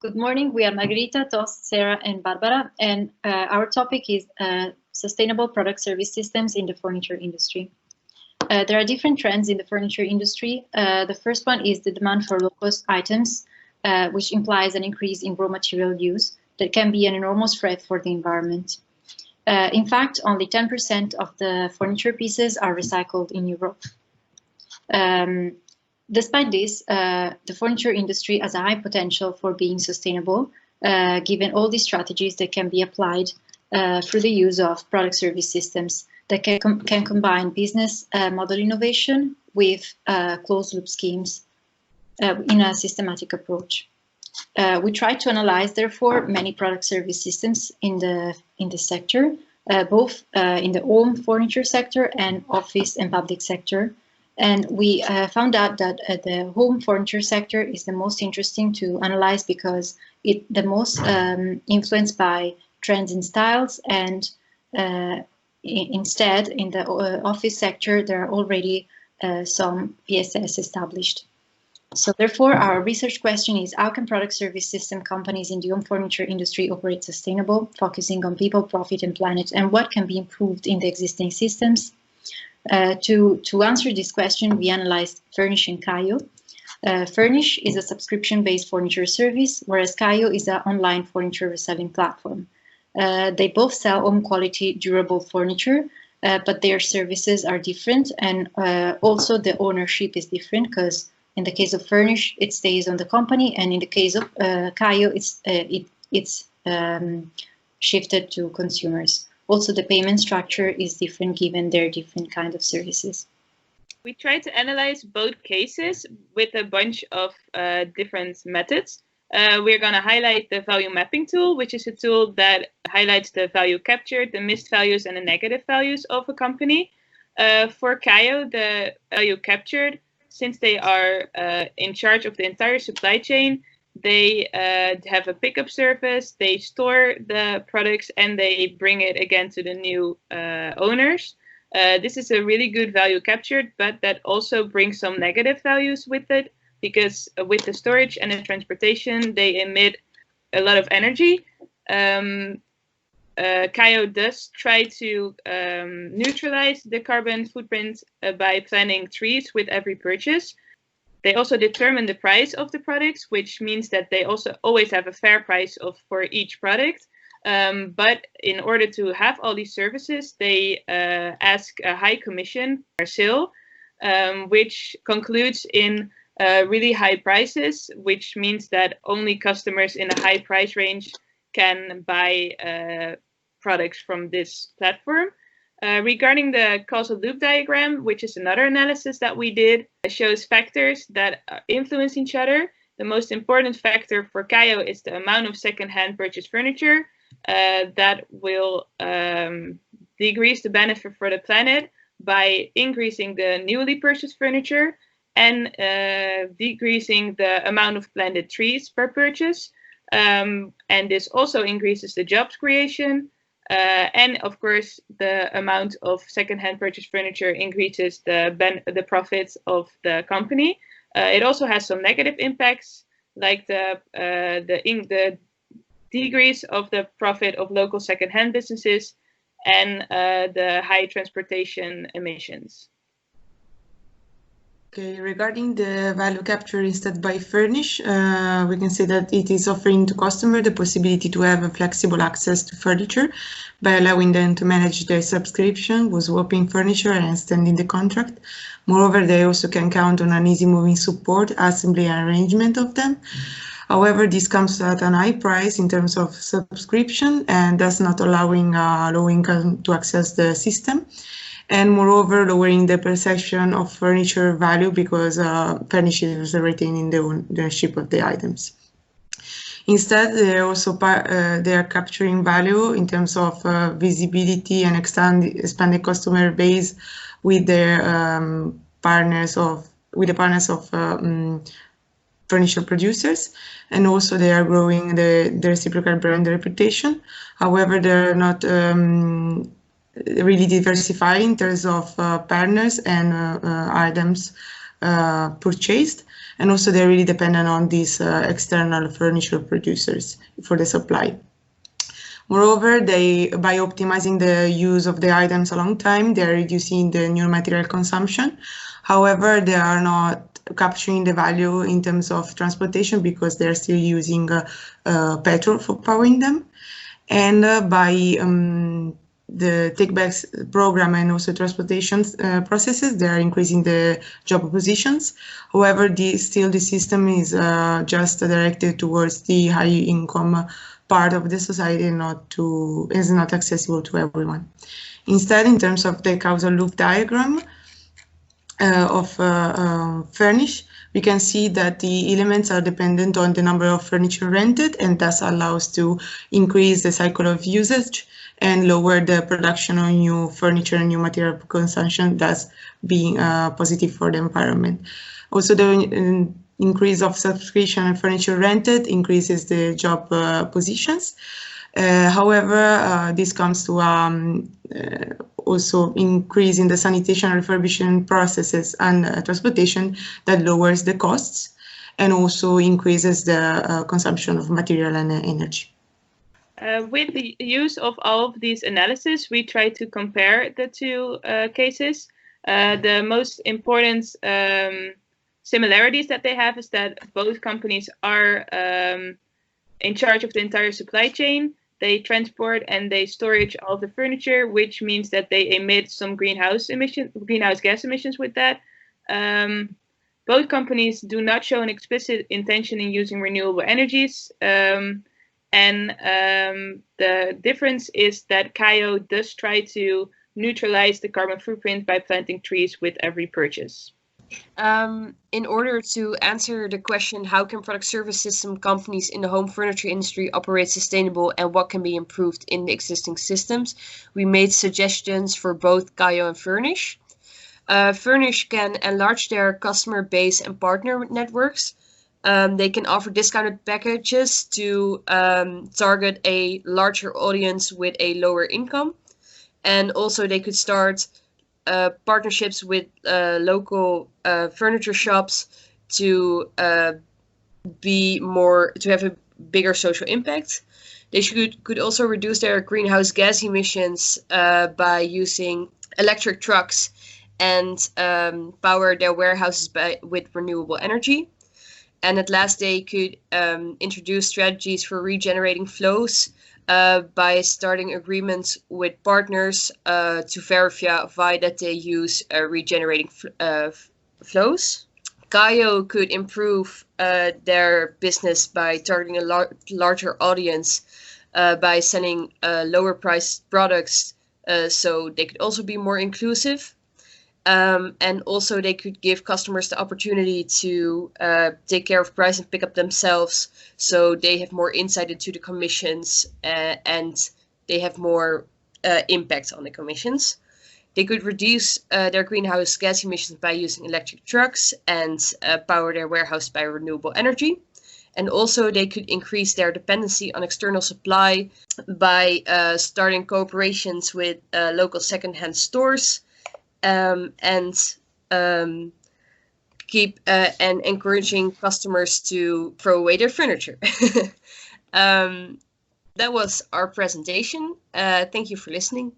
Good morning. We are Margherita, Tost, Sarah, and Barbara, and our topic is sustainable product service systems in the furniture industry. There are different trends in the furniture industry. The first one is the demand for low-cost items, which implies an increase in raw material use that can be an enormous threat for the environment. In fact, only 10% of the furniture pieces are recycled in Europe. Despite this, the furniture industry has a high potential for being sustainable, given all the strategies that can be applied through the use of product service systems that can combine business model innovation with closed-loop schemes in a systematic approach. We try to analyze, therefore, many product service systems in the sector, both in the home furniture sector and office and public sector. And we found out that the home furniture sector is the most interesting to analyze because it's the most influenced by trends in styles, and instead in the office sector there are already some PSS established. So therefore our research question is, how can product service system companies in the home furniture industry operate sustainable, focusing on people, profit and planet, and what can be improved in the existing systems? To answer this question, we analyzed Furnish and Kayo. Furnish is a subscription-based furniture service, whereas Kayo is an online furniture reselling platform. They both sell home-quality, durable furniture, but their services are different, and also the ownership is different, because in the case of Furnish, it stays on the company, and in the case of Kayo, it's shifted to consumers. Also, the payment structure is different given their different kind of services. We tried to analyze both cases with a bunch of different methods. We're going to highlight the value mapping tool, which is a tool that highlights the value captured, the missed values, and the negative values of a company. For Kayo, the value captured, since they are in charge of the entire supply chain, they have a pickup service, they store the products, and they bring it again to the new owners. This is a really good value captured, but that also brings some negative values with it, because with the storage and the transportation, they emit a lot of energy. Kayo does try to neutralize the carbon footprint by planting trees with every purchase. They also determine the price of the products, which means that they also always have a fair price for each product. But in order to have all these services, they ask a high commission per sale, which concludes in really high prices, which means that only customers in a high price range can buy products from this platform. Regarding the causal loop diagram, which is another analysis that we did, shows factors that influence each other. The most important factor for Kayo is the amount of second-hand purchased furniture that will decrease the benefit for the planet by increasing the newly purchased furniture and decreasing the amount of planted trees per purchase. And this also increases the jobs creation. And of course, the amount of second-hand purchased furniture increases the profits of the company. It also has some negative impacts, like the decrease of the profit of local second-hand businesses and the high transportation emissions. Okay, regarding the value capture instead by Furnish, we can say that it is offering to customer the possibility to have a flexible access to furniture by allowing them to manage their subscription with swapping furniture and extending the contract. Moreover, they also can count on an easy moving support, assembly and arrangement of them. However, this comes at a high price in terms of subscription and thus not allowing low income to access the system. And moreover, lowering the perception of furniture value because Furnish is retaining the ownership of the items. Instead, they are also capturing value in terms of visibility and expanded customer base with their partners of furniture producers, and also they are growing the reciprocal brand reputation. However, they are not really diversified in terms of partners and items purchased, and also they're really dependent on these external furniture producers for the supply. Moreover, by optimizing the use of the items a long time, they are reducing the new material consumption. However, they are not capturing the value in terms of transportation because they're still using petrol for powering them. And by the take-backs program and also transportation processes, they are increasing the job positions. However, the system is just directed towards the high-income part of the society, is not accessible to everyone. Instead, in terms of the causal loop diagram of Furnish, we can see that the elements are dependent on the number of furniture rented, and thus allows to increase the cycle of usage and lower the production of new furniture and new material consumption, thus being positive for the environment. Also, the increase of subscription and furniture rented increases the job positions. However, this comes to also increase in the sanitation and refurbishment processes and transportation that lowers the costs and also increases the consumption of material and energy. With the use of all of these analyses, we try to compare the two cases. The most important similarities that they have is that both companies are in charge of the entire supply chain. They transport and they storage all the furniture, which means that they emit some greenhouse gas emissions with that. Both companies do not show an explicit intention in using renewable energies. And the difference is that Kayo does try to neutralize the carbon footprint by planting trees with every purchase. In order to answer the question, how can product service system companies in the home furniture industry operate sustainable and what can be improved in the existing systems, we made suggestions for both Kayo and Furnish. Furnish can enlarge their customer base and partner networks. They can offer discounted packages to target a larger audience with a lower income. And also they could start partnerships with local furniture shops to have a bigger social impact. They could also reduce their greenhouse gas emissions by using electric trucks and power their warehouses with renewable energy. And at last, they could introduce strategies for regenerating flows by starting agreements with partners to verify that they use regenerating flows. Kayo could improve their business by targeting a larger audience by selling lower priced products, so they could also be more inclusive. And also they could give customers the opportunity to take care of price and pick up themselves, so they have more insight into the commissions and they have more impact on the commissions. They could reduce their greenhouse gas emissions by using electric trucks and power their warehouse by renewable energy. And also they could increase their dependency on external supply by starting cooperations with local secondhand stores. And keep and encouraging customers to throw away their furniture. That was our presentation. Thank you for listening.